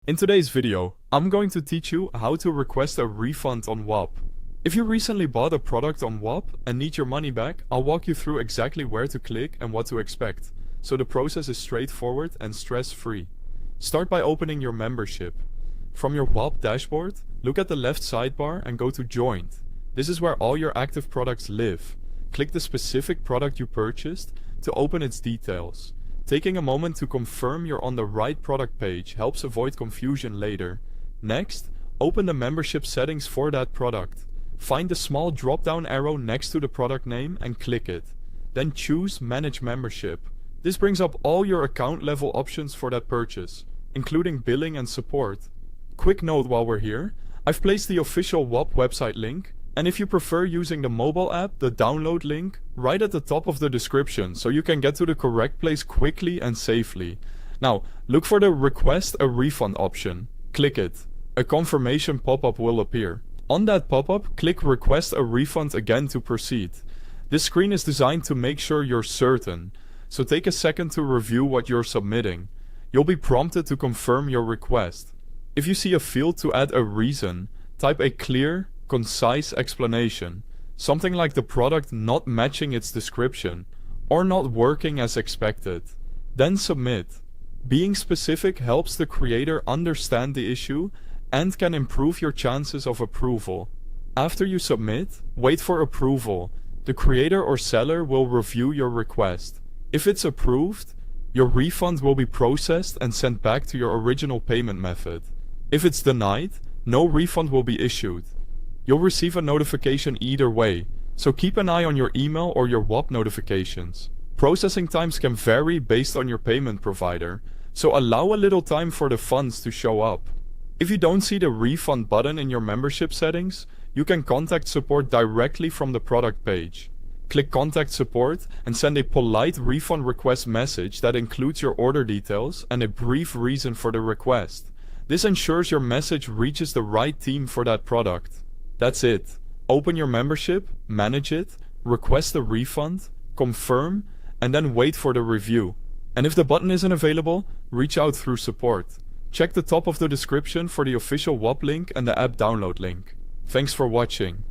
In today's video, I'm going to teach you how to request a refund on Whop. If you recently bought a product on Whop and need your money back, I'll walk you through exactly where to click and what to expect, so the process is straightforward and stress-free. Start by opening your membership. From your Whop dashboard, look at the left sidebar and go to Joined. This is where all your active products live. Click the specific product you purchased to open its details. Taking a moment to confirm you're on the right product page helps avoid confusion later. Next, open the membership settings for that product. Find the small drop-down arrow next to the product name and click it. Then choose Manage Membership. This brings up all your account level options for that purchase, including billing and support. Quick note while we're here, I've placed the official Whop website link, and if you prefer using the mobile app, the download link, right at the top of the description so you can get to the correct place quickly and safely. Now, look for the Request a Refund option. Click it. A confirmation pop-up will appear. On that pop-up, click Request a Refund again to proceed. This screen is designed to make sure you're certain, so take a second to review what you're submitting. You'll be prompted to confirm your request. If you see a field to add a reason, type a clear, concise explanation, something like the product not matching its description or not working as expected. Then submit. Being specific helps the creator understand the issue and can improve your chances of approval. After you submit, wait for approval. The creator or seller will review your request. If it's approved, your refund will be processed and sent back to your original payment method. If it's denied, no refund will be issued. You'll receive a notification either way, so keep an eye on your email or your Whop notifications. Processing times can vary based on your payment provider, so allow a little time for the funds to show up. If you don't see the refund button in your membership settings, you can contact support directly from the product page. Click Contact Support and send a polite refund request message that includes your order details and a brief reason for the request. This ensures your message reaches the right team for that product. That's it. Open your membership, manage it, request a refund, confirm, and then wait for the review. And if the button isn't available, reach out through support. Check the top of the description for the official Whop link and the app download link. Thanks for watching.